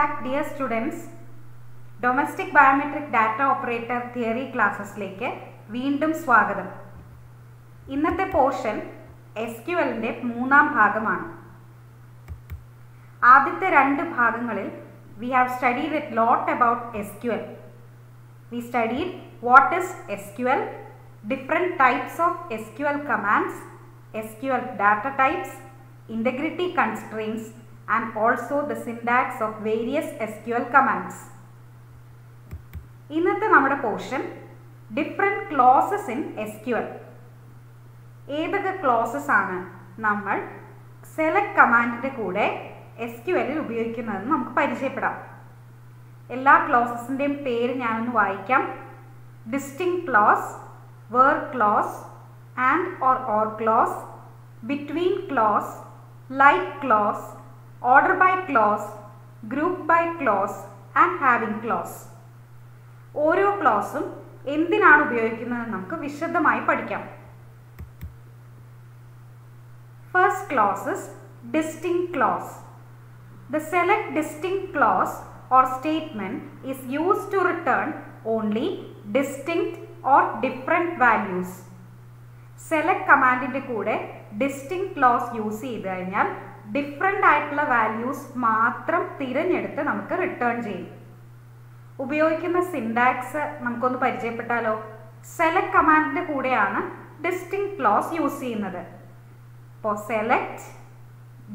back, dear students. Domestic Biometric Data Operator Theory ക്ലാസ്സസിലേക്ക് വീണ്ടും സ്വാഗതം. ഇന്നത്തെ പോർഷൻ SQLന്റെ മൂന്നാം ഭാഗമാണ്. ആദ്യത്തെ രണ്ട് ഭാഗങ്ങളിൽ we have studied a lot about SQL. We studied what is SQL, different types of SQL commands, SQL data types, integrity constraints, and also the syntax of various SQL commands. ഇന്നത്തെ നമ്മുടെ portion different clauses in SQL. ഏതൊക്കെ clauses ആണ് നമ്മൾ select കമാൻഡിൻ്റെ കൂടെ SQLിൽ ഉപയോഗിക്കുന്നതെന്ന് നമുക്ക് പരിചയപ്പെടാം. എല്ലാ ക്ലോസസിൻ്റെയും പേര് ഞാനൊന്ന് വായിക്കാം. Distinct clause, where clause, and or clause, between clause, like clause, order by clause, group by clause, and having clause. ഓരോ ക്ലോസും എന്തിനാണ് ഉപയോഗിക്കുന്നത് നമുക്ക് വിശദമായി പഠിക്കാം. First clause is distinct clause. The select distinct clause or statement is used to return only distinct or different values. Select കമാൻഡിൻ്റെ കൂടെ distinct clause use ചെയ്ത് കഴിഞ്ഞാൽ different ആയിട്ടുള്ള വാല്യൂസ് മാത്രം തിരഞ്ഞെടുത്ത് നമുക്ക് റിട്ടേൺ ചെയ്യും. ഉപയോഗിക്കുന്ന സിൻടാക്സ് നമുക്കൊന്ന് പരിചയപ്പെട്ടാലോ. സെലക്ട് കമാൻഡിൻ്റെ കൂടെയാണ് ഡിസ്റ്റിങ് ക്ലോസ് യൂസ് ചെയ്യുന്നത്. ഇപ്പോൾ സെലക്ട്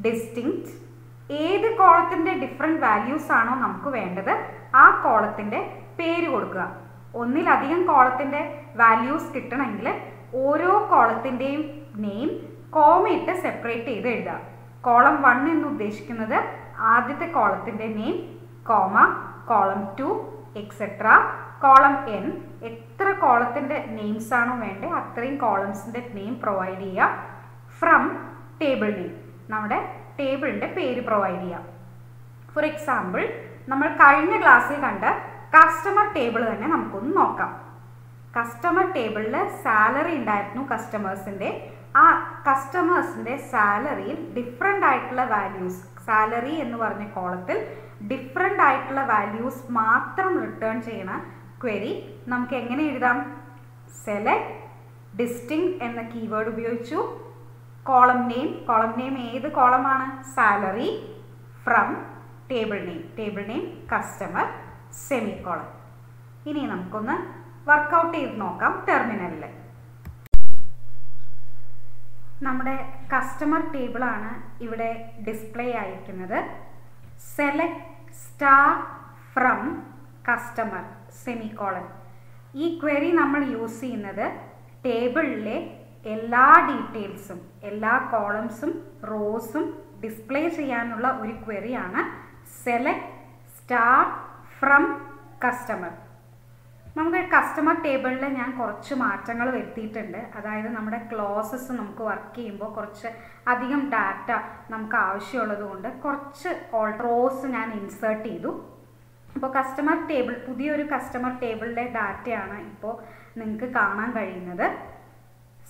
ഡിസ്റ്റിങ്ക്റ്റ്, ഏത് കോളത്തിൻ്റെ ഡിഫറെൻറ്റ് വാല്യൂസ് ആണോ നമുക്ക് വേണ്ടത് ആ കോളത്തിൻ്റെ പേര് കൊടുക്കുക. ഒന്നിലധികം കോളത്തിൻ്റെ വാല്യൂസ് കിട്ടണമെങ്കിൽ ഓരോ കോളത്തിൻ്റെയും നെയിം കോമയിട്ട് സെപ്പറേറ്റ് ചെയ്ത് എഴുതുക. കോളം 1 എന്ന് ഉദ്ദേശിക്കുന്നത് ആദ്യത്തെ കോളത്തിൻ്റെ name, comma, column 2 etcetera, column n. എത്ര കോളത്തിൻ്റെ നെയിംസ് ആണോ വേണ്ടത് അത്രയും കോളംസിൻ്റെ നെയിം പ്രൊവൈഡ് ചെയ്യുക. ഫ്രം ടേബിൾ നെയിം, നമ്മുടെ ടേബിളിൻ്റെ പേര് പ്രൊവൈഡ് ചെയ്യുക. ഫോർ എക്സാമ്പിൾ നമ്മൾ കഴിഞ്ഞ ക്ലാസ്സിൽ കണ്ട കസ്റ്റമർ ടേബിൾ തന്നെ നമുക്കൊന്ന് നോക്കാം. കസ്റ്റമർ ടേബിളിൽ സാലറി ഉണ്ടായിരുന്നു കസ്റ്റമേഴ്സിൻ്റെ. ആ കസ്റ്റമേഴ്സിൻ്റെ സാലറിയിൽ ഡിഫറെൻ്റ് ആയിട്ടുള്ള വാല്യൂസ്, സാലറി എന്ന് പറഞ്ഞ കോളത്തിൽ ഡിഫറെൻ്റ് ആയിട്ടുള്ള വാല്യൂസ് മാത്രം റിട്ടേൺ ചെയ്യുന്ന ക്വരി നമുക്ക് എങ്ങനെ എഴുതാം? സെലക്ട് ഡിസ്റ്റിങ് എന്ന കീവേഡ് ഉപയോഗിച്ചു. കോളം നെയിം ഏത് കോളമാണ്? Salary. From table name customer, semicolon. ഇനി നമുക്കൊന്ന് വർക്കൗട്ട് ചെയ്ത് നോക്കാം ടെർമിനലിൽ. നമ്മുടെ കസ്റ്റമർ ടേബിളാണ് ഇവിടെ ഡിസ്പ്ലേ ആയിരിക്കുന്നത്. Select star from customer semicolon. ഈ ക്വരി നമ്മൾ യൂസ് ചെയ്യുന്നത് ടേബിളിലെ എല്ലാ ഡീറ്റെയിൽസും, എല്ലാ കോളംസും റോസും ഡിസ്പ്ലേ ചെയ്യാനുള്ള ഒരു ക്വരിയാണ് സെലക്ട് സ്റ്റാർ ഫ്രം കസ്റ്റമർ. നമുക്ക് കസ്റ്റമർ ടേബിളിൽ ഞാൻ കുറച്ച് മാറ്റങ്ങൾ വരുത്തിയിട്ടുണ്ട്. അതായത് നമ്മുടെ ക്ലോസസ് നമുക്ക് വർക്ക് ചെയ്യുമ്പോൾ കുറച്ച് അധികം ഡാറ്റ നമുക്ക് ആവശ്യമുള്ളത് കൊണ്ട് കുറച്ച് റോസ് ഞാൻ ഇൻസേർട്ട് ചെയ്തു. അപ്പോൾ കസ്റ്റമർ ടേബിൾ, പുതിയൊരു കസ്റ്റമർ ടേബിളിലെ ഡാറ്റയാണ് ഇപ്പോൾ നിങ്ങൾക്ക് കാണാൻ കഴിയുന്നത്.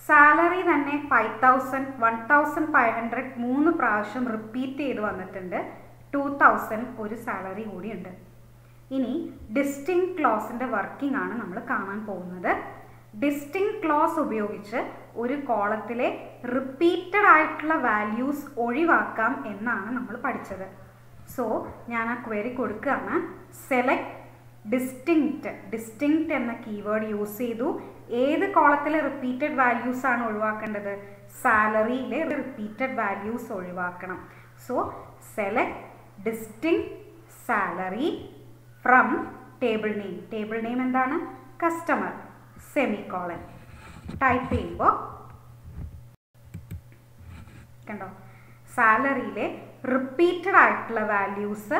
സാലറി തന്നെ 5000, 1500 3 പ്രാവശ്യം റിപ്പീറ്റ് ചെയ്ത് വന്നിട്ടുണ്ട്. 2000 ഒരു സാലറി കൂടിയുണ്ട്. ഇനി ഡിസ്റ്റിങ് ക്ലോസിൻ്റെ വർക്കിംഗ് ആണ് നമ്മൾ കാണാൻ പോകുന്നത്. ഡിസ്റ്റിങ് ക്ലോസ് ഉപയോഗിച്ച് ഒരു കോളത്തിലെ റിപ്പീറ്റഡ് ആയിട്ടുള്ള വാല്യൂസ് ഒഴിവാക്കാം എന്നാണ് നമ്മൾ പഠിച്ചത്. സോ ഞാൻ ആ ക്വരി കൊടുക്കുകയാണ്. സെലക്ട് ഡിസ്റ്റിങ്ക്റ്റ് എന്ന കീവേഡ് യൂസ് ചെയ്തു. ഏത് കോളത്തിലെ റിപ്പീറ്റഡ് വാല്യൂസ് ആണ് ഒഴിവാക്കേണ്ടത്? സാലറിയിലെ റിപ്പീറ്റഡ് വാല്യൂസ് ഒഴിവാക്കണം. So select distinct salary from table name എന്താണ്? Customer, semicolon. ടൈപ്പ് ചെയ്യുമ്പോൾ കണ്ടോ, സാലറിയിലെ റിപ്പീറ്റഡ് ആയിട്ടുള്ള വാല്യൂസ്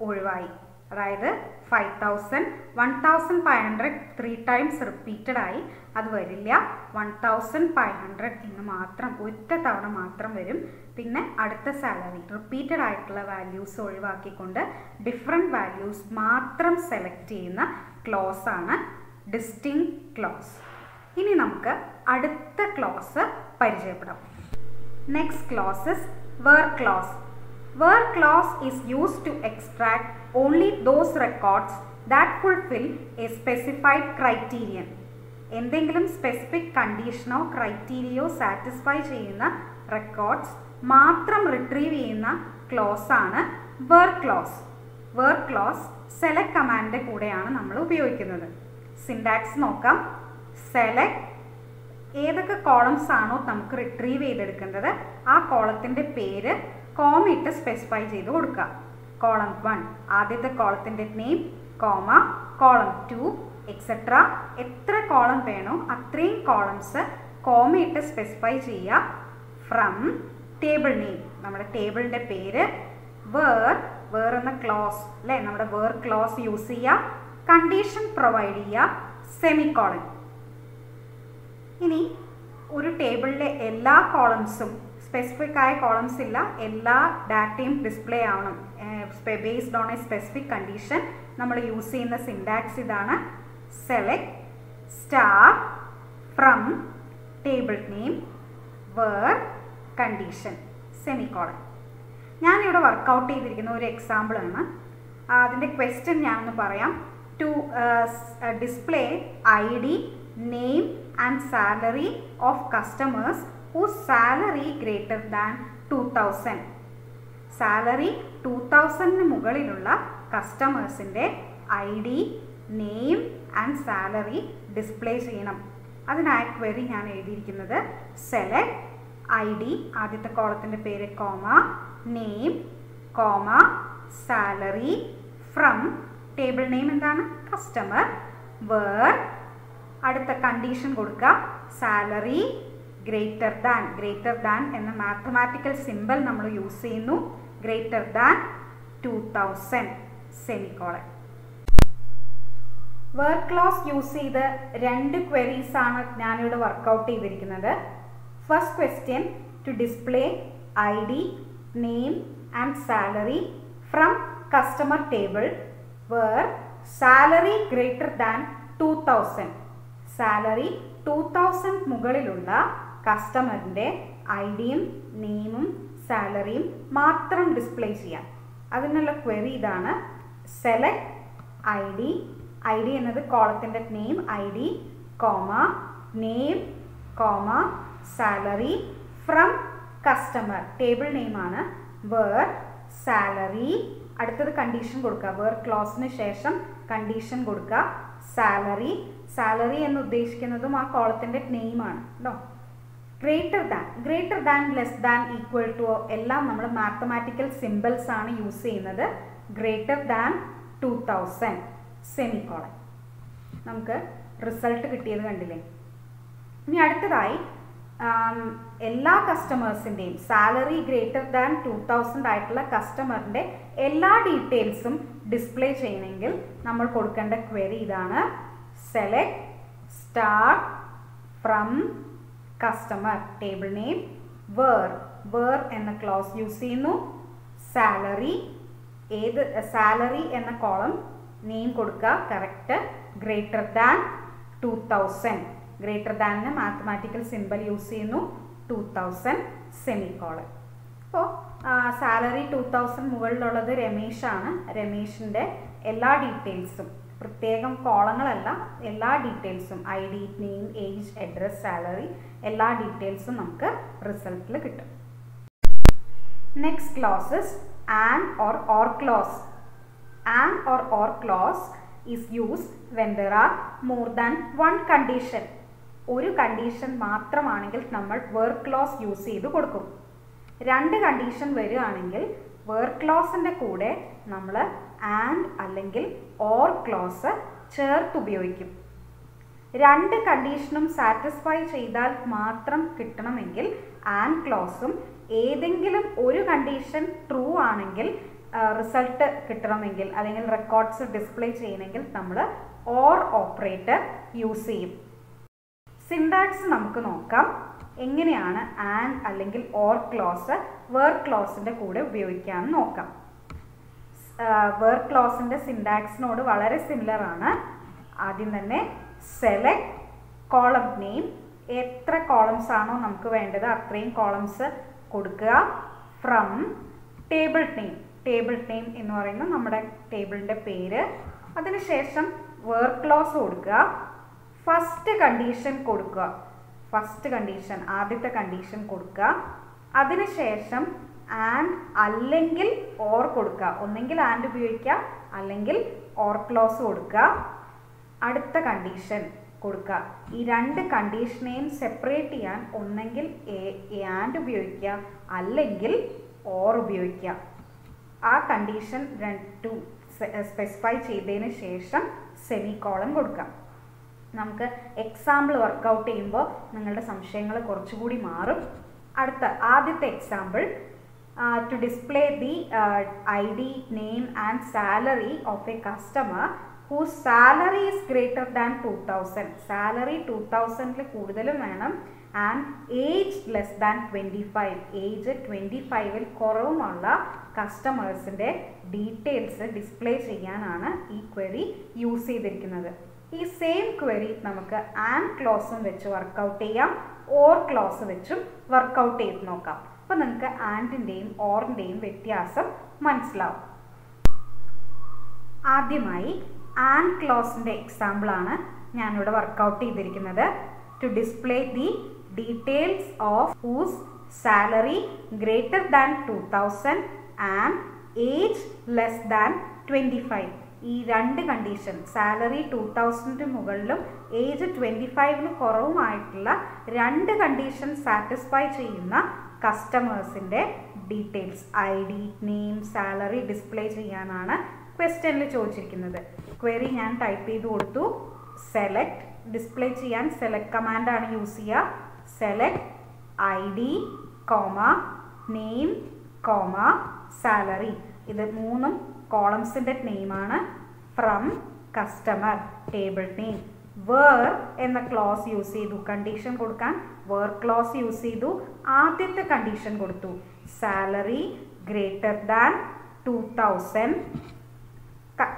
ഒഴിവായി. അതായത് 5000, 1500 3 ടൈംസ് റിപ്പീറ്റഡ് ആയി. അത് വരില്ല. 1500 എന്ന് മാത്രം ഒറ്റ തവണ മാത്രം വരും. പിന്നെ അടുത്ത സാലറി റിപ്പീറ്റഡ് ആയിട്ടുള്ള വാല്യൂസ് ഒഴിവാക്കിക്കൊണ്ട് ഡിഫറെൻറ്റ് വാല്യൂസ് മാത്രം സെലക്ട് ചെയ്യുന്ന ക്ലോസ് ആണ് ഡിസ്റ്റിങ് ക്ലോസ്. ഇനി നമുക്ക് അടുത്ത ക്ലോസ് പരിചയപ്പെടാം. Next clause is where clause. Where clause is used to extract only those records that fulfill a specified criterion. എന്തെങ്കിലും സ്പെസിഫിക് കണ്ടീഷനോ ക്രൈറ്റീരിയയോ സാറ്റിസ്ഫൈ ചെയ്യുന്ന റെക്കോർഡ്സ് മാത്രം റിട്രീവ് ചെയ്യുന്ന ക്ലോസ് ആണ് where clause. Where clause select കമാൻഡിൻ്റെ കൂടെയാണ് നമ്മൾ ഉപയോഗിക്കുന്നത്. സിൻടാക്സ് നോക്കാം. സെലക്ട് ഏതൊക്കെ കോളംസ് ആണോ നമുക്ക് റിട്രീവ് ചെയ്തെടുക്കേണ്ടത് ആ കോളത്തിൻ്റെ പേര് കോമ ഇട്ട് സ്പെസിഫൈ ചെയ്ത് കൊടുക്കുക. കോളം 1 ആദ്യത്തെ കോളത്തിൻ്റെ നെയിം, കോമ, കോളം 2 എക്സെട്ര. എത്ര കോളം വേണോ അത്രയും കോളംസ് കോമ ഇട്ട് സ്പെസിഫൈ ചെയ്യുക. ഫ്രം ടേബിൾ നെയിം, നമ്മുടെ ടേബിളിൻ്റെ പേര്, വേർ എന്ന ക്ലോസ് അല്ലേ, നമ്മുടെ വേർ ക്ലോസ് യൂസ് ചെയ്യുക. കണ്ടീഷൻ പ്രൊവൈഡ് ചെയ്യുക, സെമിക്കോളൻ. ഇനി ഒരു ടേബിളിലെ എല്ലാ കോളംസും സ്പെസിഫിക് ആയ കോളംസ് ഇല്ല, എല്ലാ ഡാറ്റയും ഡിസ്പ്ലേ ആവണം based on a specific condition. നമ്മൾ യൂസ് ചെയ്യുന്ന സിൻടാക്സ് ഇതാണ്. Select star from table name where condition semicolon. ഞാനിവിടെ വർക്കൗട്ട് ചെയ്തിരിക്കുന്ന ഒരു എക്സാമ്പിളാണ്. അതിൻ്റെ ക്വസ്റ്റ്യൻ ഞാനൊന്ന് പറയാം. To display ID, name and salary of customers whose salary greater than 2000. Salary 2000 മുകളിലുള്ള കസ്റ്റമേഴ്സിൻ്റെ ID, name and salary display ചെയ്യണം. അതിനായ ക്വറി ഞാൻ എഴുതിയിരിക്കുന്നത് സെലക്ട് ID ആദ്യത്തെ കോളത്തിൻ്റെ പേര് comma, name comma, salary from table name എന്താണ് കസ്റ്റമർ, വേർ അടുത്ത കണ്ടീഷൻ കൊടുക്കുക സാലറി ഗ്രേറ്റർ ദാൻ എന്ന മാത്തമാറ്റിക്കൽ സിമ്പിൾ നമ്മൾ യൂസ് ചെയ്യുന്നു. Greater than 2000 semicolon. Where clause use ചെയ്ത് 2 ക്വരീസ് ആണ് ഞാനിവിടെ വർക്കൗട്ട് ചെയ്തിരിക്കുന്നത്. First question to display ID, name and salary from customer table where salary greater than 2000. Salary 2000 മുകളിലുള്ള കസ്റ്റമറിൻ്റെ ഐഡിയും നെയിമും സാലറിയും മാത്രം ഡിസ്പ്ലേ ചെയ്യാം. അതിനുള്ള ക്വറി ഇതാണ്. സെലക്ട് ID എന്നത് കോളത്തിൻ്റെ name ID, comma, name comma, salary from customer table നെയിമാണ്, വേർ സാലറി അടുത്തത് കണ്ടീഷൻ കൊടുക്കുക. വേർ ക്ലോസിന് ശേഷം കണ്ടീഷൻ കൊടുക്കുക. സാലറി എന്ന് ഉദ്ദേശിക്കുന്നതും ആ കോളത്തിൻ്റെ നെയിമാണ് കേട്ടോ. Greater than less than equal to എല്ലാം നമ്മൾ മാത്തമാറ്റിക്കൽ സിമ്പിൾസ് ആണ് യൂസ് ചെയ്യുന്നത്. Greater than 2000 semicolon. നമുക്ക് റിസൾട്ട് കിട്ടിയത് കണ്ടില്ലേ. ഇനി അടുത്തതായി എല്ലാ കസ്റ്റമേഴ്സിൻ്റെയും സാലറി ഗ്രേറ്റർ ദാൻ 2000 ആയിട്ടുള്ള കസ്റ്റമറിൻ്റെ എല്ലാ ഡീറ്റെയിൽസും ഡിസ്പ്ലേ ചെയ്യണമെങ്കിൽ നമ്മൾ കൊടുക്കേണ്ട ക്വറി ഇതാണ്. Select star from customer table name where എന്ന ക്ലോസ് യൂസ് ചെയ്യുന്നു. സാലറി എന്ന കോളം നെയിം കൊടുക്കുക കറക്റ്റ്. ഗ്രേറ്റർ ദാൻ 2000 ഗ്രേറ്റർ ദാനിന് മാത്തമാറ്റിക്കൽ സിമ്പിൾ യൂസ് ചെയ്യുന്നു. 2000 സെമിക്കോളൻ. അപ്പോൾ സാലറി 2000 മുകളിലുള്ളത് രമേശാണ്. രമേശിൻ്റെ എല്ലാ ഡീറ്റെയിൽസും പ്രത്യേകം കോളങ്ങളല്ല, എല്ലാ ഡീറ്റെയിൽസും ID, name, age, address, salary എല്ലാ ഡീറ്റെയിൽസും നമുക്ക് റിസൾട്ടിൽ കിട്ടും. Next clauses and or clause. And or clause is used when there are more than one condition. ഒരു കണ്ടീഷൻ മാത്രമാണെങ്കിൽ നമ്മൾ വേർ ക്ലോസ് യൂസ് ചെയ്ത് കൊടുക്കും. 2 കണ്ടീഷൻ വരികയാണെങ്കിൽ വേർ ക്ലോസിൻ്റെ കൂടെ നമ്മൾ ആൻഡ് അല്ലെങ്കിൽ ഓർ ക്ലോസ് ചേർത്ത് ഉപയോഗിക്കും. 2 കണ്ടീഷനും സാറ്റിസ്ഫൈ ചെയ്താൽ മാത്രം കിട്ടണമെങ്കിൽ ആൻഡ് ക്ലോസും ഏതെങ്കിലും ഒരു കണ്ടീഷൻ ട്രൂ ആണെങ്കിൽ റിസൾട്ട് കിട്ടണമെങ്കിൽ അല്ലെങ്കിൽ റെക്കോർഡ്സ് ഡിസ്പ്ലേ ചെയ്യണമെങ്കിൽ നമ്മൾ ഓർ ഓപ്പറേറ്റർ യൂസ് ചെയ്യും. സിൻടാക്സ് നമുക്ക് നോക്കാം. എങ്ങനെയാണ് ആൻഡ് അല്ലെങ്കിൽ ഓർ ക്ലോസ് വേർ ക്ലോസിൻ്റെ കൂടെ ഉപയോഗിക്കാമെന്ന് നോക്കാം. വേർ ക്ലോസിൻ്റെ സിൻടാക്സിനോട് വളരെ സിമിലർ ആണ്. ആദ്യം തന്നെ സെലക്ട് കോളം നെയിം, എത്ര കോളംസ് ആണോ നമുക്ക് വേണ്ടത് അത്രയും കോളംസ് കൊടുക്കുക. ഫ്രം ടേബിൾ നെയിം എന്ന് പറയുന്ന നമ്മുടെ ടേബിളിൻ്റെ പേര്. അതിനുശേഷം വേർ ക്ലോസ് കൊടുക്കുക. ഫസ്റ്റ് കണ്ടീഷൻ കൊടുക്കുക. ആദ്യത്തെ കണ്ടീഷൻ കൊടുക്കുക. അതിനുശേഷം ആൻഡ് അല്ലെങ്കിൽ ഓർ കൊടുക്കുക. ഒന്നെങ്കിൽ ആൻഡ് ഉപയോഗിക്കുക, അല്ലെങ്കിൽ ഓർ ക്ലോസ് കൊടുക്കുക. അടുത്ത കണ്ടീഷൻ കൊടുക്കുക. ഈ രണ്ട് കണ്ടീഷനെയും സെപ്പറേറ്റ് ചെയ്യാൻ ഒന്നെങ്കിൽ ആൻഡ് ഉപയോഗിക്കുക, അല്ലെങ്കിൽ ഓർ ഉപയോഗിക്കുക. ആ കണ്ടീഷൻ സ്പെസിഫൈ ചെയ്തതിന് ശേഷം സെമിക്കോളൻ കൊടുക്കാം. നമുക്ക് എക്സാമ്പിൾ വർക്കൗട്ട് ചെയ്യുമ്പോൾ നിങ്ങളുടെ സംശയങ്ങൾ കുറച്ചുകൂടി മാറും. ആദ്യത്തെ example, to display the ID, name and salary of a customer whose salary is greater than 2000. Salary 2000 കൂടുതലും വേണം. And age less than 25. Age 25 കുറവുമുള്ള കസ്റ്റമേഴ്സിൻ്റെ ഡീറ്റെയിൽസ് ഡിസ്പ്ലേ ചെയ്യാനാണ് ഈ ക്വറി യൂസ് ചെയ്തിരിക്കുന്നത്. ഈ സെയിം ക്വറി നമുക്ക് ആൻഡ് ക്ലോസും വെച്ച് വർക്കൗട്ട് ചെയ്യാം, ഓർ ക്ലോസ് വെച്ചും വർക്കൗട്ട് ചെയ്ത് നോക്കാം. അപ്പോൾ നിങ്ങൾക്ക് ആൻഡിൻ്റെയും ഓറിൻ്റെയും വ്യത്യാസം മനസ്സിലാവും. ആദ്യമായി ആൻഡ് ക്ലോസിൻ്റെ എക്സാമ്പിളാണ് ഞാനിവിടെ വർക്കൗട്ട് ചെയ്തിരിക്കുന്നത്. To display the details of whose salary greater than 2000 and age less than 25. ഈ രണ്ട് കണ്ടീഷൻ, സാലറി 2000 മുകളിലും ഏജ് 25 കുറവുമായിട്ടുള്ള രണ്ട് കണ്ടീഷൻ സാറ്റിസ്ഫൈ ചെയ്യുന്ന കസ്റ്റമേഴ്സിൻ്റെ details ID, name, salary display ചെയ്യാനാണ് ക്വസ്റ്റ്യനിൽ ചോദിച്ചിരിക്കുന്നത്. ക്വറി ഞാൻ ടൈപ്പ് ചെയ്ത് കൊടുത്തു. സെലക്ട്, ഡിസ്പ്ലേ ചെയ്യാൻ സെലക്ട് കമാൻഡാണ് യൂസ് ചെയ്യുക. Select ID, name, salary. ഇത് മൂന്നും കോളംസിൻ്റെ നെയിമാണ്. From customer, table name. Where എന്ന ക്ലോസ് യൂസ് ചെയ്തു കണ്ടീഷൻ കൊടുക്കാൻ. വേർ ക്ലോസ് യൂസ് ചെയ്തു. ആദ്യത്തെ കണ്ടീഷൻ കൊടുത്തു, സാലറി ഗ്രേറ്റർ ദാൻ 2000.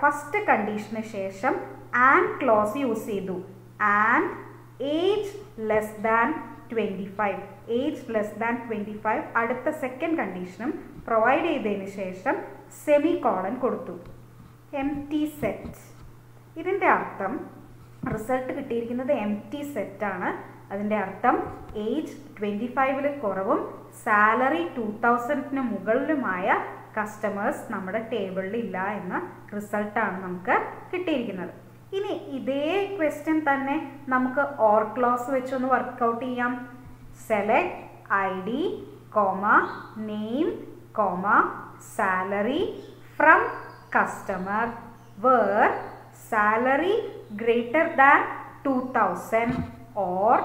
ഫസ്റ്റ് കണ്ടീഷന് ശേഷം ആൻഡ് ക്ലോസ് യൂസ് ചെയ്തു. And age less than 25. Age less than 25 അടുത്ത സെക്കൻഡ് കണ്ടീഷനും പ്രൊവൈഡ് ചെയ്തതിന് ശേഷം സെമിക്കോളൻ കൊടുത്തു. Empty set. ഇതിൻ്റെ അർത്ഥം, റിസൾട്ട് കിട്ടിയിരിക്കുന്നത് എംപ്റ്റി സെറ്റാണ്. അതിൻ്റെ അർത്ഥം ഏജ് 25 കുറവും സാലറി 2000 മുകളിലുമായ കസ്റ്റമേഴ്സ് നമ്മുടെ ടേബിളിൽ ഇല്ല എന്ന റിസൾട്ടാണ് നമുക്ക് കിട്ടിയിരിക്കുന്നത്. ഇനി ഇതേ ക്വസ്റ്റ്യൻ തന്നെ നമുക്ക് ഓർ ക്ലോസ് വെച്ചൊന്ന് വർക്കൗട്ട് ചെയ്യാം. Select ID, name, salary from customer where salary greater than 2000 or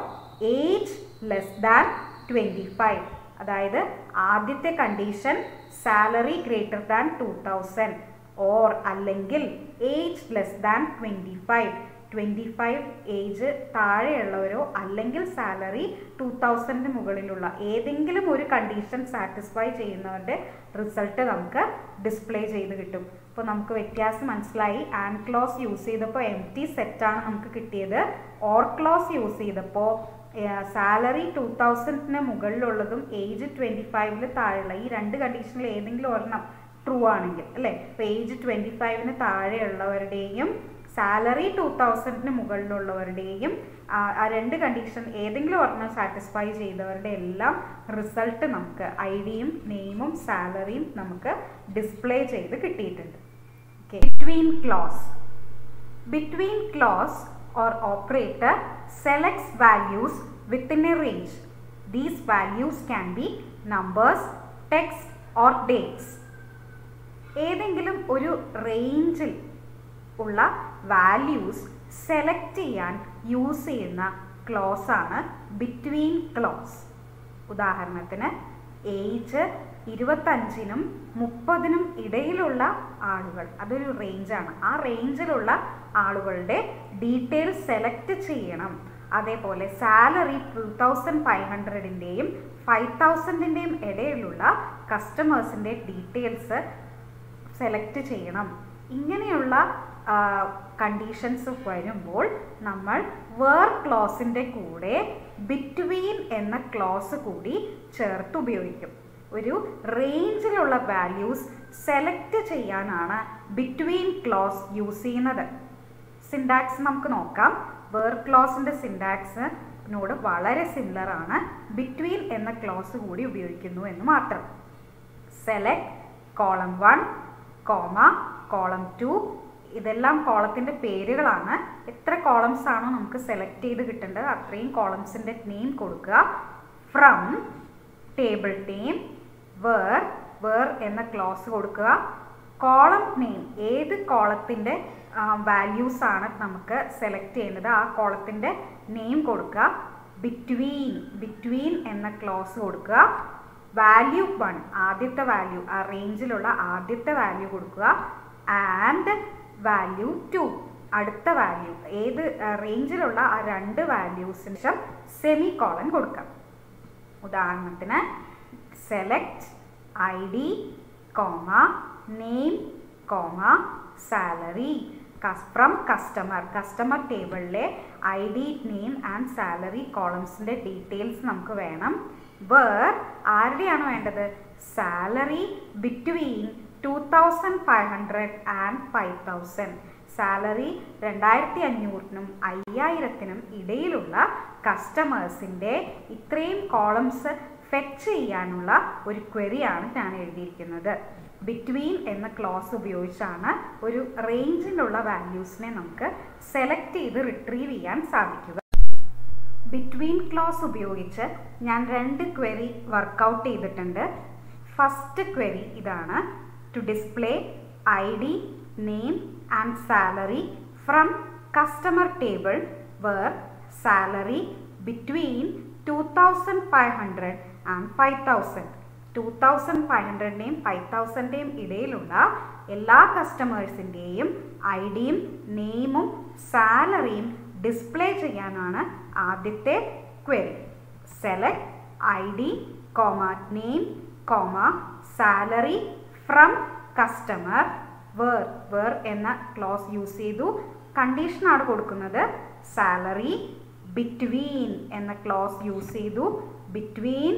age less than 25. അതായത് ആദ്യത്തെ condition salary greater than 2000 or അല്ലെങ്കിൽ ഏജ് ലെസ് ദാൻ 25 ഏജ് താഴെയുള്ളവരോ അല്ലെങ്കിൽ സാലറി 2000 മുകളിലുള്ള ഏതെങ്കിലും ഒരു കണ്ടീഷൻ സാറ്റിസ്ഫൈ ചെയ്യുന്നവരുടെ റിസൾട്ട് നമുക്ക് ഡിസ്പ്ലേ ചെയ്ത് കിട്ടും. അപ്പോൾ നമുക്ക് വ്യത്യാസം മനസ്സിലായി. ആൻഡ് ക്ലോസ് യൂസ് ചെയ്തപ്പോൾ എംപ്റ്റി സെറ്റാണ് നമുക്ക് കിട്ടിയത്. ഓർ ക്ലോസ് യൂസ് ചെയ്തപ്പോൾ സാലറി 2000 മുകളിലുള്ളതും ഏജ് 25 താഴെയുള്ള ഈ രണ്ട് കണ്ടീഷനിൽ ഏതെങ്കിലും ഒരെണ്ണം ട്രൂ ആണെങ്കിൽ അല്ലേ, ഇപ്പോൾ ഏജ് 25 താഴെയുള്ളവരുടെയും സാലറി 2000 മുകളിലുള്ളവരുടെയും ആ രണ്ട് കണ്ടീഷൻ ഏതെങ്കിലും ഒരെണ്ണം സാറ്റിസ്ഫൈ ചെയ്തവരുടെ എല്ലാം റിസൾട്ട് നമുക്ക് ഐഡിയും നെയിമും സാലറിയും നമുക്ക് ഡിസ്പ്ലേ ചെയ്ത് കിട്ടിയിട്ടുണ്ട്. Okay, between close or operator selects values within a range. These values can be numbers, text or dates. ഏതെങ്കിലും ഒരു റേഞ്ചിൽ ഉള്ള വാല്യൂസ് സെലക്ട് ചെയ്യാൻ യൂസ് ചെയ്യുന്ന ക്ലോസ് ആണ് ബിറ്റ്വീൻ ക്ലോസ്. ഉദാഹരണത്തിന് ഏജ് 25-നും 30-നും ഇടയിലുള്ള ആളുകൾ, അതൊരു റേഞ്ചാണ്. ആ റേഞ്ചിലുള്ള ആളുകളുടെ ഡീറ്റെയിൽസ് സെലക്ട് ചെയ്യണം. അതേപോലെ സാലറി 2500-ൻ്റെയും 5000-ൻ്റെയും ഇടയിലുള്ള കസ്റ്റമേഴ്സിൻ്റെ ഡീറ്റെയിൽസ് സെലക്ട് ചെയ്യണം. ഇങ്ങനെയുള്ള കണ്ടീഷൻസ് വരുമ്പോൾ നമ്മൾ വേർ ക്ലോസിൻ്റെ കൂടെ ബിറ്റ്വീൻ എന്ന ക്ലോസ് കൂടി ചേർത്ത് ഉപയോഗിക്കും. ഒരു റേഞ്ചിലുള്ള വാല്യൂസ് സെലക്ട് ചെയ്യാനാണ് ബിറ്റ്വീൻ ക്ലോസ് യൂസ് ചെയ്യുന്നത്. സിൻടാക്സ് നമുക്ക് നോക്കാം. വേർ ക്ലോസിൻ്റെ സിൻടാക്സിനോട് വളരെ സിമിലർ ആണ്. ബിറ്റ്വീൻ എന്ന ക്ലോസ് കൂടി ഉപയോഗിക്കുന്നു എന്ന് മാത്രം. സെലക്ട് കോളം 1, കോമ കോളം 2, ഇതെല്ലാം കോളത്തിൻ്റെ പേരുകളാണ്. എത്ര കോളംസ് ആണോ നമുക്ക് സെലക്ട് ചെയ്ത് കിട്ടേണ്ടത് അത്രയും കോളംസിൻ്റെ നെയിം കൊടുക്കുക. ഫ്രം ടേബിൾ നെയിം വേർ എന്ന ക്ലോസ് കൊടുക്കുക. കോളം നെയിം, ഏത് കോളത്തിൻ്റെ വാല്യൂസ് ആണ് നമുക്ക് സെലക്ട് ചെയ്യേണ്ടത് ആ കോളത്തിൻ്റെ നെയിം കൊടുക്കുക. ബിറ്റ്വീൻ എന്ന ക്ലോസ് കൊടുക്കുക. വാല്യൂ 1, ആദ്യത്തെ വാല്യൂ, ആ റേഞ്ചിലുള്ള ആദ്യത്തെ വാല്യൂ കൊടുക്കുക. ആൻഡ് വാല്യൂ 2, അടുത്ത വാല്യൂ, ഏത് റേഞ്ചിലുള്ള ആ 2 വാല്യൂസിന് ശേഷം സെമി കോളൻ കൊടുക്കാം. ഉദാഹരണത്തിന് select ID, comma name, comma salary. From customer ടേബിളിലെ ID, നെയിം ആൻഡ് സാലറി കോളംസിൻ്റെ ഡീറ്റെയിൽസ് നമുക്ക് വേണം. വേർ ആരുടെയാണ് വേണ്ടത്? Salary between 2500 and 5000. സാലറി 2500-നും 5000-നും ഇടയിലുള്ള കസ്റ്റമേഴ്സിൻ്റെ ഇത്രയും കോളംസ് ഫെച്ച് ചെയ്യാനുള്ള ഒരു ക്വറിയാണ് ഞാൻ എഴുതിയിരിക്കുന്നത്. ബിറ്റ്വീൻ എന്ന ക്ലോസ് ഉപയോഗിച്ചാണ് ഒരു റേഞ്ചിലുള്ള വാല്യൂസിനെ നമുക്ക് സെലക്ട് ചെയ്ത് റിട്രീവ് ചെയ്യാൻ സാധിക്കുക. ബിറ്റ്വീൻ ക്ലോസ് ഉപയോഗിച്ച് ഞാൻ 2 ക്വറി വർക്കൗട്ട് ചെയ്തിട്ടുണ്ട്. ഫസ്റ്റ് ക്വറി ഇതാണ്. To display ID, name and salary from customer table where salary between 2500 and 5000. 2500-ൻ്റെയും 5000-ൻ്റെയും ഇടയിലുള്ള എല്ലാ കസ്റ്റമേഴ്സിൻ്റെയും ഐഡിയും നെയിമും സാലറിയും ഡിസ്പ്ലേ ചെയ്യാനാണ് ആദ്യത്തെ query. Select ID, name, salary from customer where എന്ന ക്ലോസ് യൂസ് ചെയ്തു. കണ്ടീഷനാണ് കൊടുക്കുന്നത്. സാലറി ബിറ്റ്വീൻ എന്ന ക്ലോസ് യൂസ് ചെയ്തു. Between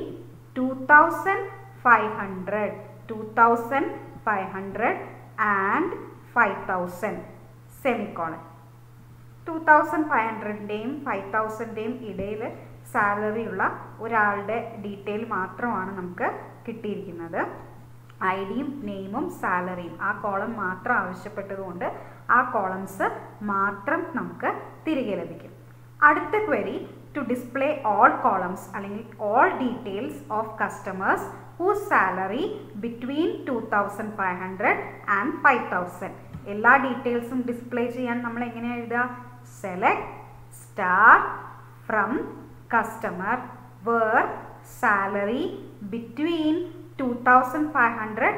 2500 and 5000 semicolon. 2500-ൻ്റെയും 5000-ൻ്റെയും ഇടയിൽ സാലറി ഉള്ള ഒരാളുടെ ഡീറ്റെയിൽ മാത്രമാണ് നമുക്ക് കിട്ടിയിരിക്കുന്നത്. ഐഡിയും നെയിമും സാലറിയും ആ കോളം മാത്രം ആവശ്യപ്പെട്ടതുകൊണ്ട് ആ കോളംസ് മാത്രം നമുക്ക് തിരികെ ലഭിക്കും. അടുത്ത query to display all columns അല്ലെങ്കിൽ all details of customers whose salary between 2500 and 5000. എല്ലാ ഡീറ്റെയിൽസും ഡിസ്പ്ലേ ചെയ്യാൻ നമ്മൾ എങ്ങനെയാണ് എഴുതുക? Select star from customer where salary between 2500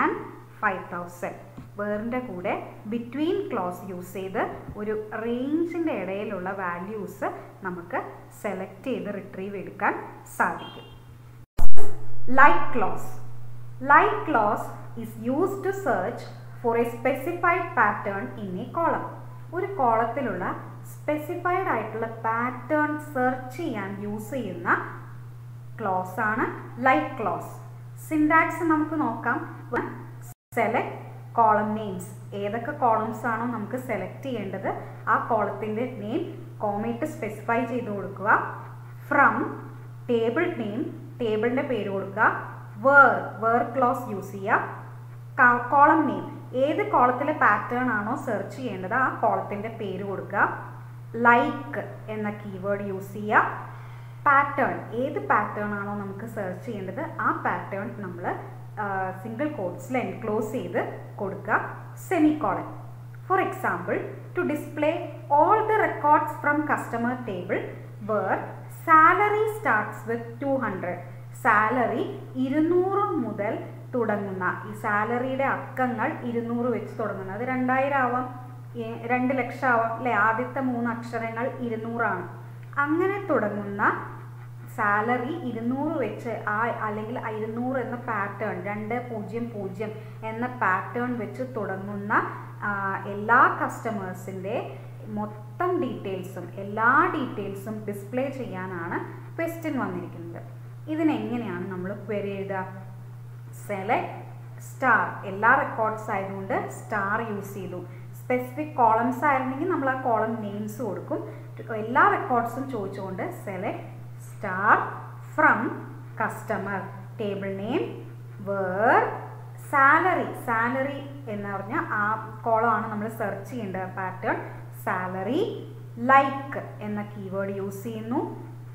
and 5000. വേറിൻ്റെ കൂടെ ബിറ്റ്വീൻ ക്ലോസ് യൂസ് ചെയ്ത് ഒരു റേഞ്ചിൻ്റെ ഇടയിലുള്ള വാല്യൂസ് നമുക്ക് സെലക്ട് ചെയ്ത് റിട്രീവ് എടുക്കാൻ സാധിക്കും. Like clause is used to search for a specified pattern in a column. ഒരു കോളത്തിലുള്ള സ്പെസിഫൈഡ് ആയിട്ടുള്ള പാറ്റേൺ സെർച്ച് ചെയ്യാൻ യൂസ് ചെയ്യുന്ന ക്ലോസ് ആണ് ലൈക്ക് ക്ലോസ്. സിൻടാക്സ് നമുക്ക് നോക്കാം. സെലക്ട് കോളം നെയിംസ്, ഏതൊക്കെ കോളംസ് ആണോ നമുക്ക് സെലക്ട് ചെയ്യേണ്ടത് ആ കോളത്തിൻ്റെ നെയിം കോമയിട്ട് സ്പെസിഫൈ ചെയ്ത് കൊടുക്കുക. ഫ്രം ടേബിൾ നെയിം, ടേബിളിൻ്റെ പേര് കൊടുക്കുക. വേർ ക്ലോസ് യൂസ് ചെയ്യുക. കോളം നെയിം, ഏത് കോളത്തിലെ പാറ്റേൺ ആണോ സെർച്ച് ചെയ്യേണ്ടത് ആ കോളത്തിൻ്റെ പേര് കൊടുക്കുക. ലൈക്ക് എന്ന കീവേഡ് യൂസ് ചെയ്യുക. പാറ്റേൺ, ഏത് പാറ്റേൺ ആണോ നമുക്ക് സെർച്ച് ചെയ്യേണ്ടത് ആ പാറ്റേൺ നമ്മൾ സിംഗിൾ കോട്ട്സിൽ എൻക്ലോസ് ചെയ്ത് കൊടുക്കുക. Semicolon. For example, to display all the records from customer table where salary starts with 200. Salary 200 മുതൽ തുടങ്ങുന്ന, ഈ സാലറിയുടെ അക്കങ്ങൾ 200 വെച്ച് തുടങ്ങുന്നത്, അത് 2000 ആവാം, 2 ലക്ഷം ആവാം അല്ലെ. ആദ്യത്തെ 3 അക്ഷരങ്ങൾ 200 ആണ്. അങ്ങനെ തുടങ്ങുന്ന സാലറി 200 വെച്ച് അല്ലെങ്കിൽ 200 എന്ന പാറ്റേൺ, 200 എന്ന പാറ്റേൺ വെച്ച് തുടങ്ങുന്ന എല്ലാ കസ്റ്റമേഴ്സിൻ്റെ മൊത്തം ഡീറ്റെയിൽസും എല്ലാ ഡീറ്റെയിൽസും ഡിസ്പ്ലേ ചെയ്യാനാണ് ക്വസ്റ്റ്യൻ വന്നിരിക്കുന്നത്. ഇതിനെങ്ങനെയാണ് നമ്മൾ ക്വറി എഴുതുക? സെലക്ട് സ്റ്റാർ, എല്ലാ റെക്കോർഡ്സ് ആയതുകൊണ്ട് സ്റ്റാർ യൂസ് ചെയ്തു. സ്പെസിഫിക് കോളംസ് ആയിരുന്നെങ്കിൽ നമ്മൾ ആ കോളം നെയിംസ് കൊടുക്കും. എല്ലാ റെക്കോർഡ്സും ചോദിച്ചുകൊണ്ട് select star from customer, table name, where, salary. Salary എന്ന് പറഞ്ഞാൽ ആ കോളമാണ് നമ്മൾ സെർച്ച് ചെയ്യേണ്ട പാറ്റേൺ. സാലറി, ലൈക്ക് എന്ന കീവേഡ് യൂസ് ചെയ്യുന്നു.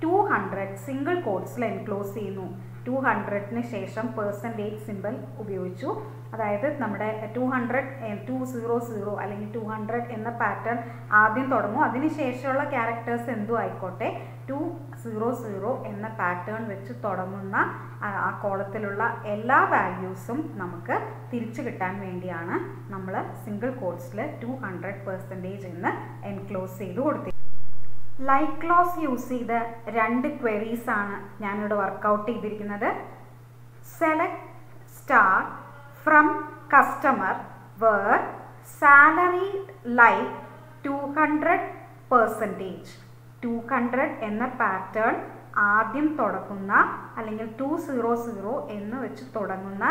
200 സിംഗിൾ കോട്ട്സിൽ എൻക്ലോസ് ചെയ്യുന്നു. 200ന് ശേഷം പെർസെൻറ്റേജ് സിമ്പിൾ ഉപയോഗിച്ചു. അതായത് നമ്മുടെ 200 200 അല്ലെങ്കിൽ 200 എന്ന പാറ്റേൺ ആദ്യം തുടങ്ങും. അതിനുശേഷമുള്ള ക്യാരക്ടേഴ്സ് എന്തും ആയിക്കോട്ടെ 200 എന്ന പാറ്റേൺ വെച്ച് തുടങ്ങുന്ന ആ കോളത്തിലുള്ള എല്ലാ വാല്യൂസും നമുക്ക് തിരിച്ചു കിട്ടാൻ വേണ്ടിയാണ് നമ്മൾ സിംഗിൾ കോട്ട്സിൽ 200% എന്ന് എൻക്ലോസ് ചെയ്ത് കൊടുത്തത്. ലൈക്ക് ക്ലോസ് യൂസ് ചെയ്ത് 2 ക്വയറീസ് ആണ് ഞാനിവിടെ വർക്കൗട്ട് ചെയ്തിരിക്കുന്നത്. Select star from customer where salary like 200%. 200 എന്ന പാറ്റേൺ ആദ്യം തുടങ്ങുന്ന അല്ലെങ്കിൽ 200 എന്ന് വെച്ച് തുടങ്ങുന്ന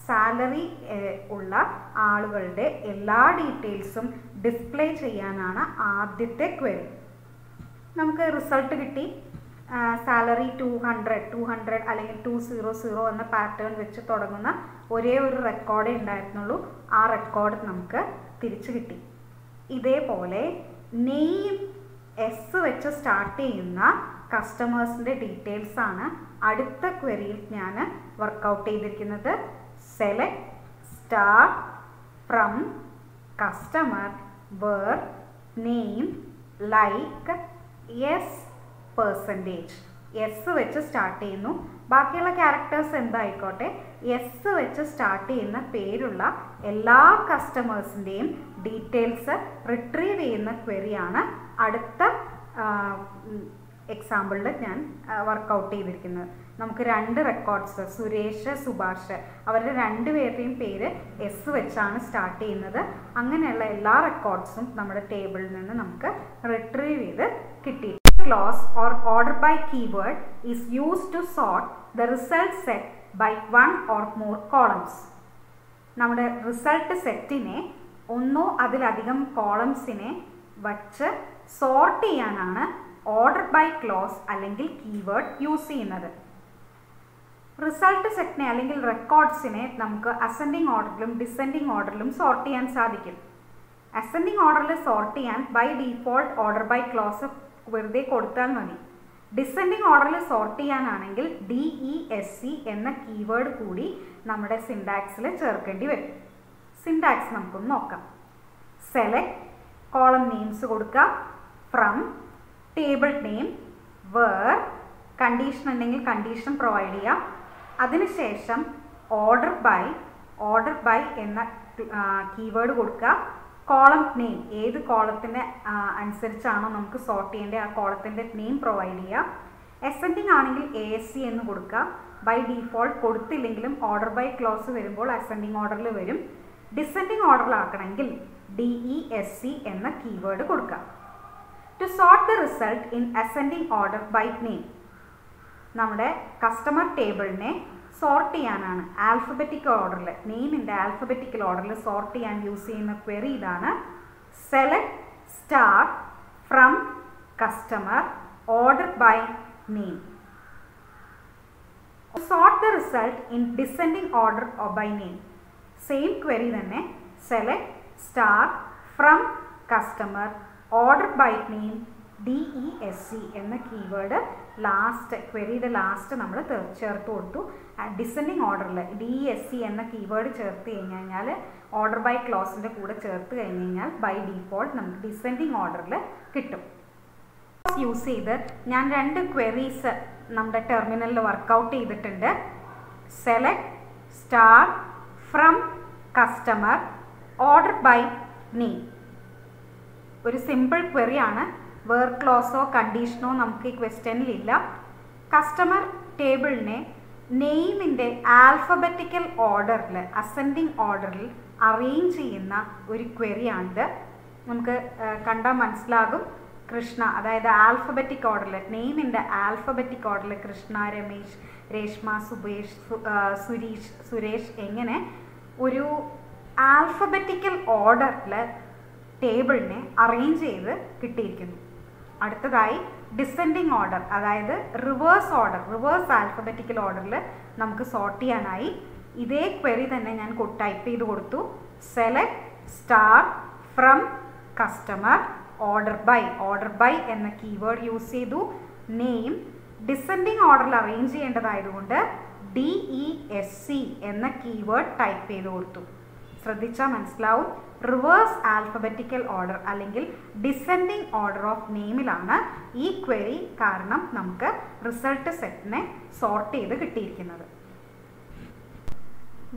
സാലറി ഉള്ള ആളുകളുടെ എല്ലാ ഡീറ്റെയിൽസും ഡിസ്പ്ലേ ചെയ്യാനാണ് ആദ്യത്തെ ക്വയറി. നമുക്ക് റിസൾട്ട് കിട്ടി. സാലറി 200 അല്ലെങ്കിൽ 200 എന്ന പാറ്റേൺ വെച്ച് തുടങ്ങുന്ന ഒരേ ഒരു റെക്കോർഡേ ഉണ്ടായിരുന്നുള്ളൂ. ആ റെക്കോർഡ് നമുക്ക് തിരിച്ചു കിട്ടി. ഇതേപോലെ നെയിം എസ് വെച്ച് സ്റ്റാർട്ട് ചെയ്യുന്ന കസ്റ്റമേഴ്സിൻ്റെ ഡീറ്റെയിൽസ് ആണ് അടുത്ത ക്വറിയിൽ ഞാൻ വർക്കൗട്ട് ചെയ്തിരിക്കുന്നത്. Select star from customer where name like %. S വെച്ച് സ്റ്റാർട്ട് ചെയ്യുന്നു. ബാക്കിയുള്ള ക്യാരക്ടേഴ്സ് എന്തായിക്കോട്ടെ എസ് വെച്ച് സ്റ്റാർട്ട് ചെയ്യുന്ന പേരുള്ള എല്ലാ കസ്റ്റമേഴ്സിൻ്റെയും ഡീറ്റെയിൽസ് റിട്രീവ് ചെയ്യുന്ന ക്വറിയാണ് അടുത്ത എക്സാമ്പിളിൽ ഞാൻ വർക്കൗട്ട് ചെയ്തിരിക്കുന്നത്. നമുക്ക് 2 റെക്കോർഡ്സ് സുരേഷ്, സുഭാഷ്, അവരുടെ 2 പേരുടെയും പേര് എസ് വെച്ചാണ് സ്റ്റാർട്ട് ചെയ്യുന്നത്. അങ്ങനെയുള്ള എല്ലാ റെക്കോർഡ്സും നമ്മുടെ ടേബിളിൽ നിന്ന് നമുക്ക് റിട്രീവ് ചെയ്ത് കിട്ടി. Clause or order by keyword is used to sort the result set by 1 or more columns. നമ്മുടെ റിസൾട്ട് സെറ്റിനെ ഒന്നോ അതിലധികം കോളംസിനെ വച്ച് സോർട്ട് ചെയ്യാനാണ് ഓർഡർ ബൈ ക്ലോസ് അല്ലെങ്കിൽ കീവേഡ് യൂസ് ചെയ്യുന്നത്. റിസൾട്ട് സെറ്റിനെ അല്ലെങ്കിൽ റെക്കോർഡ്സിനെ നമുക്ക് അസെൻഡിങ് ഓർഡറിലും ഡിസെൻഡിങ് ഓർഡറിലും സോർട്ട് ചെയ്യാൻ സാധിക്കും. അസെൻഡിങ് ഓർഡറിൽ സോർട്ട് ചെയ്യാൻ by default order by clause വെറുതെ കൊടുത്താൽ മതി. ഡിസെൻഡിങ് ഓർഡറിൽ സോർട്ട് ചെയ്യാനാണെങ്കിൽ DESC എന്ന കീവേഡ് കൂടി നമ്മുടെ സിൻടാക്സിൽ ചേർക്കേണ്ടി വരും. സിൻടാക്സ് നമുക്കൊന്ന് നോക്കാം. സെലക്ട്, കോളം നെയിംസ് കൊടുക്കുക, from, table name, where, condition ഉണ്ടെങ്കിൽ കണ്ടീഷൻ പ്രൊവൈഡ് ചെയ്യുക. അതിനുശേഷം ഓർഡർ ബൈ എന്ന കീവേഡ് കൊടുക്കുക. കോളം നെയിം, ഏത് കോളത്തിൻ്റെ അനുസരിച്ചാണോ നമുക്ക് സോർട്ട് ചെയ്യേണ്ടത് ആ കോളത്തിൻ്റെ നെയിം പ്രൊവൈഡ് ചെയ്യുക. അസെൻഡിങ് ആണെങ്കിൽ ASC എന്ന് കൊടുക്കുക. ബൈ ഡീഫോൾട്ട് കൊടുത്തില്ലെങ്കിലും ഓർഡർ ബൈ ക്ലോസ് വരുമ്പോൾ അസെൻഡിങ് ഓർഡറിൽ വരും. ഡിസെൻഡിങ് ഓർഡറിലാക്കണമെങ്കിൽ DESC എന്ന കീവേഡ് കൊടുക്കുക. To sort the result in ascending order by name, നമ്മുടെ കസ്റ്റമർ ടേബിളിനെ സോർട്ട് ചെയ്യാനാണ് ആൽഫബറ്റിക്കൽ ഓർഡറിൽ, നെയിമിൻ്റെ ആൽഫബറ്റിക്കൽ ഓർഡറിൽ സോർട്ട് ചെയ്യാൻ യൂസ് ചെയ്യുന്ന ക്വറി ഇതാണ്. Select star from customer order by name. Sort the result in descending order by name, same query തന്നെ. Select star from customer order by name DESC എന്ന keyword last, ക്വറിയുടെ last നമ്മൾ ചേർത്ത് കൊടുത്തു. Descending ഓർഡറിൽ DESC എന്ന keyword ചേർത്ത് കഴിഞ്ഞാൽ ഓർഡർ ബൈ ക്ലോസിൻ്റെ കൂടെ ചേർത്ത് കഴിഞ്ഞാൽ ബൈ ഡീഫോൾട്ട് നമുക്ക് ഡിസെൻഡിങ് ഓർഡറിൽ കിട്ടും. യൂസ് ചെയ്ത് ഞാൻ 2 ക്വറീസ് നമ്മുടെ ടെർമിനലിൽ വർക്കൗട്ട് ചെയ്തിട്ടുണ്ട്. Select star from customer order by name, ഒരു സിമ്പിൾ ക്വറിയാണ്. വേർ ക്ലോസോ കണ്ടീഷനോ നമുക്ക് ഈ ക്വസ്റ്റ്യനിലില്ല. കസ്റ്റമർ ടേബിളിനെ നെയിമിൻ്റെ ആൽഫബറ്റിക്കൽ ഓർഡറിൽ അസെൻഡിങ് ഓർഡറിൽ അറേഞ്ച് ചെയ്യുന്ന ഒരു ക്വറിയാണിത്. നമുക്ക് കണ്ടാൽ മനസ്സിലാകും. കൃഷ്ണ, അതായത് ആൽഫബറ്റിക് ഓർഡറിൽ, നെയിമിൻ്റെ ആൽഫബറ്റിക് ഓർഡറിൽ കൃഷ്ണ, രമേശ്, രേഷ്മ, സുരേഷ് എങ്ങനെ ഒരു ആൽഫബറ്റിക്കൽ ഓർഡറിൽ ടേബിളിനെ അറേഞ്ച് ചെയ്ത് കിട്ടിയിരിക്കുന്നു. അടുത്തതായി ഡിസെൻഡിങ് ഓർഡർ, അതായത് റിവേഴ്സ് ആൽഫബറ്റിക്കൽ ഓർഡറിൽ നമുക്ക് സോർട്ട് ചെയ്യാനായി ഇതേ ക്വറി തന്നെ ഞാൻ ടൈപ്പ് ചെയ്ത് കൊടുത്തു. Select star from customer order by എന്ന കീവേഡ് യൂസ് ചെയ്തു. നെയിം ഡിസെൻഡിങ് ഓർഡറിൽ അറേഞ്ച് ചെയ്യേണ്ടതായതുകൊണ്ട് DESC എന്ന കീവേഡ് ടൈപ്പ് ചെയ്ത് കൊടുത്തു. ശ്രദ്ധിച്ചാൽ മനസ്സിലാവും, റിവേഴ്സ് ആൽഫബറ്റിക്കൽ ഓർഡർ അല്ലെങ്കിൽ ഡിസെൻഡിങ് ഓർഡർ ഓഫ് നെയിമിലാണ് ഈ ക്വറി കാരണം നമുക്ക് റിസൾട്ട് സെറ്റിനെ സോർട്ട് ചെയ്ത് കിട്ടിയിരിക്കുന്നത്.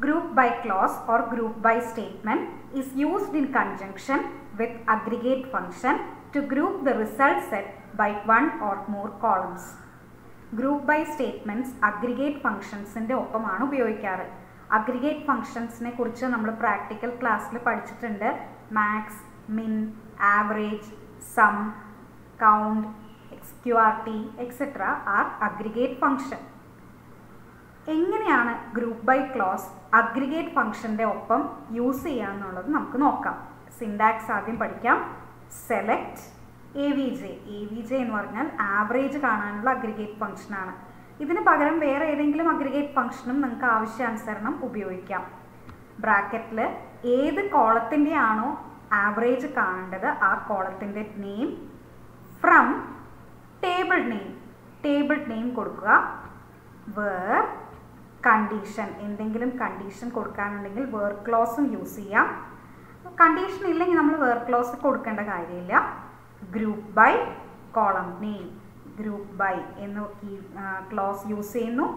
Group by clause or group by statement is used in conjunction with aggregate function to group the result set by one or more columns. Group by statements aggregate functionsന്റെ ഒപ്പമാണ് ഉപയോഗിക്കാറ്. Aggregate ഫങ്ഷൻസിനെ കുറിച്ച് നമ്മൾ practical ക്ലാസ്സിൽ പഠിച്ചിട്ടുണ്ട്. Max, min, average, sum, count, QRT etc. Are aggregate function. എങ്ങനെയാണ് group by clause aggregate ഫങ്ഷൻ്റെ ഒപ്പം use ചെയ്യാന്നുള്ളത് നമുക്ക് നോക്കാം. സിൻടാക്സ് ആദ്യം പഠിക്കാം. സെലക്ട് AVJ എന്ന് പറഞ്ഞാൽ ആവറേജ് കാണാനുള്ള അഗ്രിഗേറ്റ് ഫങ്ഷനാണ്. ഇതിന് പകരം വേറെ ഏതെങ്കിലും അഗ്രിഗേറ്റ് ഫങ്ഷനും നിങ്ങൾക്ക് ആവശ്യാനുസരണം ഉപയോഗിക്കാം. ബ്രാക്കറ്റിൽ ഏത് കോളത്തിൻ്റെ ആണോ ആവറേജ് കാണേണ്ടത് ആ കോളത്തിൻ്റെ നെയിം ഫ്രം ടേബിൾ നെയിം കൊടുക്കുക. വേർ കണ്ടീഷൻ, എന്തെങ്കിലും കണ്ടീഷൻ കൊടുക്കാനുണ്ടെങ്കിൽ വേർ ക്ലോസും യൂസ് ചെയ്യാം. കണ്ടീഷൻ ഇല്ലെങ്കിൽ നമ്മൾ വേർ ക്ലോസ് കൊടുക്കേണ്ട കാര്യമില്ല. Group by column name, group by എന്ന ക്ലോസ് യൂസ് ചെയ്യുന്നു.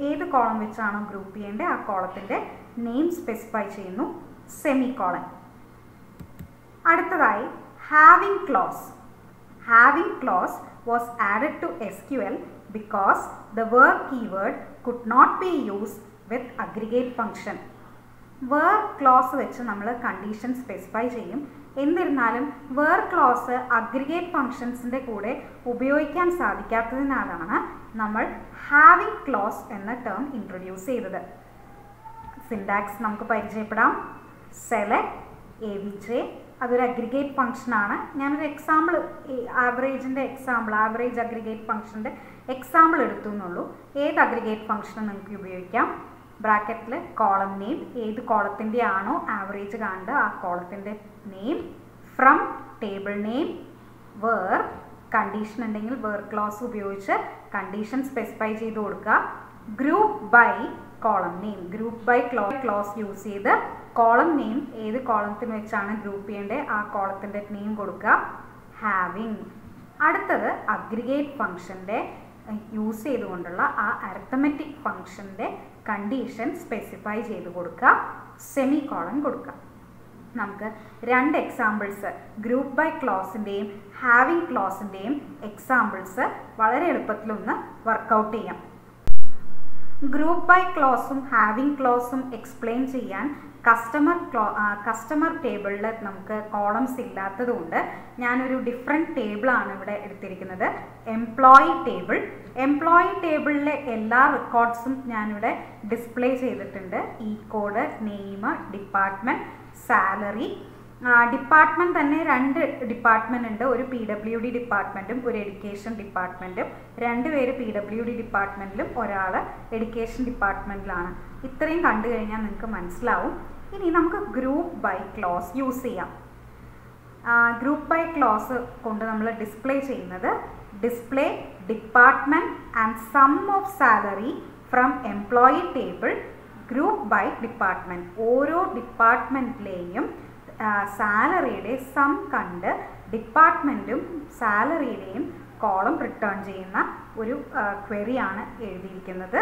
ഏത് കോളം വെച്ചാണോ ഗ്രൂപ്പ് ചെയ്യേണ്ടത് ആ കോളത്തിൻ്റെ നെയിം സ്പെസിഫൈ ചെയ്യുന്നു. Semicolon. അടുത്തതായി having clause was added to SQL because the where keyword could not be used with aggregate function. where clause വെച്ച് നമ്മൾ കണ്ടീഷൻ സ്പെസിഫൈ ചെയ്യും. എന്നിരുന്നാലും where clause അഗ്രിഗേറ്റ് ഫങ്ഷൻസിൻ്റെ കൂടെ ഉപയോഗിക്കാൻ സാധിക്കാത്തതിനാലാണ് നമ്മൾ ഹാവിംഗ് ക്ലോസ് എന്ന ടേം ഇൻട്രൊഡ്യൂസ് ചെയ്തത്. സിൻടാക്സ് നമുക്ക് പരിചയപ്പെടാം. സെലക്ട് AVJ, അതൊരു അഗ്രിഗേറ്റ് ഫങ്ഷനാണ്. ഞാനൊരു എക്സാമ്പിൾ, ആവറേജ് അഗ്രിഗേറ്റ് ഫങ്ഷൻ്റെ എക്സാമ്പിൾ എടുത്തു എന്നുള്ളൂ. ഏത് അഗ്രിഗേറ്റ് ഫങ്ഷനും നിങ്ങൾക്ക് ഉപയോഗിക്കാം. ബ്രാക്കറ്റിൽ കോളം നെയിം, ഏത് കോളത്തിൻ്റെ ആണോ ആവറേജ് കാണേണ്ടത് ആ കോളത്തിൻ്റെ name from table name. Where condition ഉണ്ടെങ്കിൽ വേർ ക്ലോസ് ഉപയോഗിച്ച് കണ്ടീഷൻ സ്പെസിഫൈ ചെയ്ത് കൊടുക്കുക. Group by column name, group by clause use ചെയ്ത് കോളം നെയിം ഏത് കോളത്തിന് വെച്ചാണ് ഗ്രൂപ്പ് ചെയ്യേണ്ടത് ആ കോളത്തിൻ്റെ നെയിം കൊടുക്കുക. ഹാവിംഗ്. അടുത്തത് അഗ്രിഗേറ്റ് ഫങ്ഷൻ്റെ യൂസ് ചെയ്തുകൊണ്ടുള്ള ആ അരിത്തമെറ്റിക് ഫങ്ഷൻ്റെ കണ്ടീഷൻ സ്പെസിഫൈ ചെയ്ത് കൊടുക്കുക. സെമി കോളൻ കൊടുക്കുക. നമുക്ക് രണ്ട് എക്സാമ്പിൾസ്, ഗ്രൂപ്പ് ബൈ ക്ലോസിൻ്റെയും ഹാവിംഗ് ക്ലോസിൻ്റെയും എക്സാമ്പിൾസ് വളരെ എളുപ്പത്തിലൊന്ന് വർക്കൗട്ട് ചെയ്യാം. ഗ്രൂപ്പ് ബൈ ക്ലോസും ഹാവിംഗ് ക്ലോസും എക്സ്പ്ലെയിൻ ചെയ്യാൻ കസ്റ്റമർ ടേബിളിൽ നമുക്ക് കോളംസ് ഇല്ലാത്തതുകൊണ്ട് ഞാനൊരു ഡിഫറെൻറ്റ് ടേബിളാണ് ഇവിടെ എടുത്തിരിക്കുന്നത്. എംപ്ലോയി ടേബിളിലെ എല്ലാ റെക്കോർഡ്സും ഞാനിവിടെ ഡിസ്പ്ലേ ചെയ്തിട്ടുണ്ട്. ഈ code, name, department, salary. Department തന്നെ രണ്ട് ഡിപ്പാർട്ട്മെൻറ്റ് ഉണ്ട്. ഒരു PWD ഡിപ്പാർട്ട്മെൻറ്റും ഒരു എഡ്യൂക്കേഷൻ ഡിപ്പാർട്ട്മെൻറ്റും. രണ്ടുപേര് PWD ഡിപ്പാർട്ട്മെൻറ്റിലും ഒരാൾ എഡ്യൂക്കേഷൻ ഡിപ്പാർട്ട്മെൻറ്റിലാണ്. ഇത്രയും കണ്ടു കഴിഞ്ഞാൽ നിങ്ങൾക്ക് മനസ്സിലാവും. ഇനി നമുക്ക് ഗ്രൂപ്പ് ബൈ ക്ലോസ് യൂസ് ചെയ്യാം. ഗ്രൂപ്പ് ബൈ ക്ലോസ് കൊണ്ട് നമ്മൾ ഡിസ്പ്ലേ ചെയ്യുന്നത് display department and sum of salary from employee table group by department. ഓരോ ഡിപ്പാർട്ട്മെൻറ്റിലെയും സാലറിയുടെ സം കണ്ട് ഡിപ്പാർട്ട്മെൻറ്റും സാലറിയുടെയും കോളം റിട്ടേൺ ചെയ്യുന്ന ഒരു ക്വറിയാണ് എഴുതിയിരിക്കുന്നത്.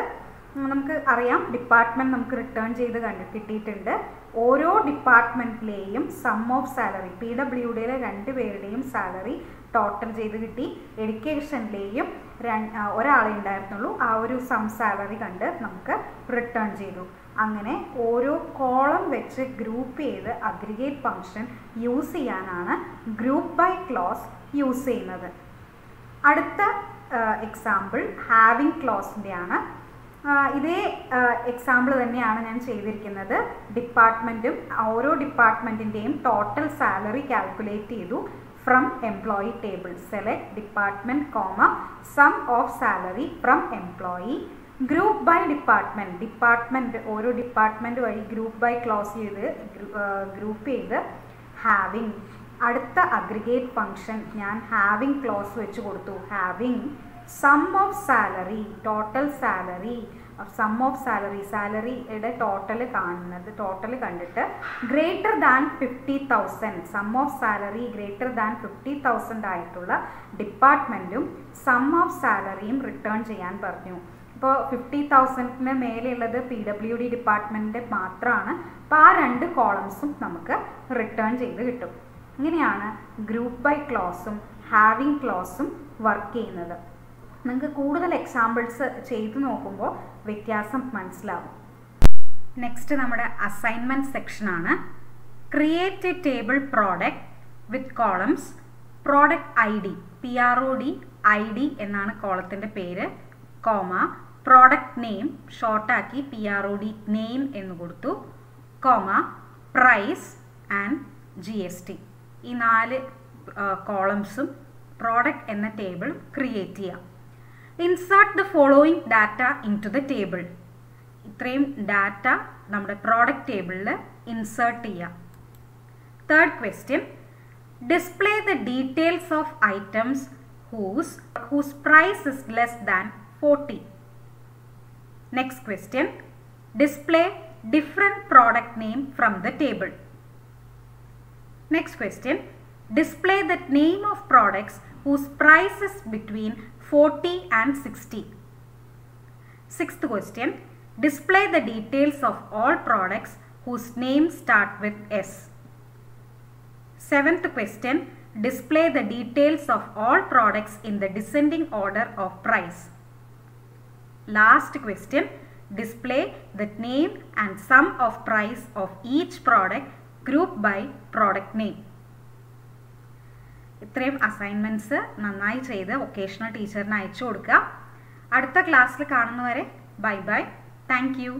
നമുക്ക് അറിയാം, ഡിപ്പാർട്ട്മെൻറ്റ് നമുക്ക് റിട്ടേൺ ചെയ്ത് കിട്ടിയിട്ടുണ്ട്. ഓരോ ഡിപ്പാർട്ട്മെൻറ്റിലെയും സം ഓഫ് സാലറി, PWDയിലെ രണ്ടുപേരുടെയും സാലറി ടോട്ടൽ ചെയ്ത് കിട്ടി. എഡ്യൂക്കേഷനിലെയും ഒരാളെ ഉണ്ടായിരുന്നുള്ളൂ, ആ ഒരു സം സാലറി കണ്ട് നമുക്ക് റിട്ടേൺ ചെയ്തു. അങ്ങനെ ഓരോ കോളം വെച്ച് ഗ്രൂപ്പ് ചെയ്ത് അഗ്രിഗേറ്റ് ഫംഗ്ഷൻ യൂസ് ചെയ്യാനാണ് ഗ്രൂപ്പ് ബൈ ക്ലോസ് യൂസ് ചെയ്യുന്നത്. അടുത്ത എക്സാമ്പിൾ ഹാവിങ് ക്ലോസിൻ്റെയാണ്. ഇതേ എക്സാമ്പിൾ തന്നെയാണ് ഞാൻ ചെയ്തിരിക്കുന്നത്. ഡിപ്പാർട്ട്മെൻറ്റും ഓരോ ഡിപ്പാർട്ട്മെൻറ്റിൻ്റെയും ടോട്ടൽ സാലറി കാൽക്കുലേറ്റ് ചെയ്തു from employee table. Select department comma sum of salary from employee. Group by department ഓരോ ഡിപ്പാർട്ട്മെൻറ്റ് വഴി ഗ്രൂപ്പ് ബൈ ക്ലോസ് ചെയ്ത് ഗ്രൂപ്പ് ചെയ്ത് ഹാവിങ്. അടുത്ത അഗ്രിഗേറ്റ് ഫംഗ്ഷൻ ഞാൻ ഹാവിങ് ക്ലോസ് വെച്ച് കൊടുത്തു. Having sum of salary, total salary, sum of salary, സാലറിയുടെ total കണ്ടിട്ട് greater than 50,000, sum of salary greater than 50,000 ആയിട്ടുള്ള ഡിപ്പാർട്ട്മെൻറ്റും സം ഓഫ് സാലറിയും റിട്ടേൺ ചെയ്യാൻ പറഞ്ഞു. ഇപ്പോൾ 50,000 മേലെയുള്ളത് PWD ഡിപ്പാർട്ട്മെൻറ്റിൻ്റെ മാത്രമാണ്. അപ്പോൾ ആ 2 കോളംസും നമുക്ക് റിട്ടേൺ ചെയ്ത് കിട്ടും. ഇങ്ങനെയാണ് ഗ്രൂപ്പ് ബൈ ക്ലോസും ഹാവിങ് ക്ലോസും വർക്ക് ചെയ്യുന്നത്. നിങ്ങൾക്ക് കൂടുതൽ എക്സാമ്പിൾസ് ചെയ്ത് നോക്കുമ്പോൾ വ്യത്യാസം മനസ്സിലാവും. നെക്സ്റ്റ് നമ്മുടെ അസൈൻമെൻറ്റ് സെക്ഷനാണ്. Create a table product with columns product ID, PROD ID എന്നാണ് കോളത്തിൻ്റെ പേര്, കോമ പ്രോഡക്റ്റ് നെയിം ഷോർട്ടാക്കി PROD നെയിം എന്ന് കൊടുത്തു, കോമ പ്രൈസ് ആൻഡ് GST. ഈ 4 കോളംസും പ്രോഡക്റ്റ് എന്ന ടേബിൾ ക്രിയേറ്റ് ചെയ്യാം. Insert the following data in to the table. ഇത്രയും ഡാറ്റ നമ്മുടെ പ്രോഡക്റ്റ് ടേബിളിൽ ഇൻസേർട്ട് ചെയ്യാം. Third question, display the details of items whose price is less than 40. Next question, display different product name from the table. Next question, display the name of products whose price is between 40 and 60. Sixth question, display the details of all products whose names start with S. Seventh question, display the details of all products in the descending order of price. Last question, display the name and sum of price of each product grouped by product name. ഇത്രയും assignments നന്നായി ചെയ്ത് vocational ടീച്ചറിന് അയച്ചു കൊടുക്കുക. അടുത്ത ക്ലാസ്സിൽ കാണുന്നവരെ bye bye. Thank you.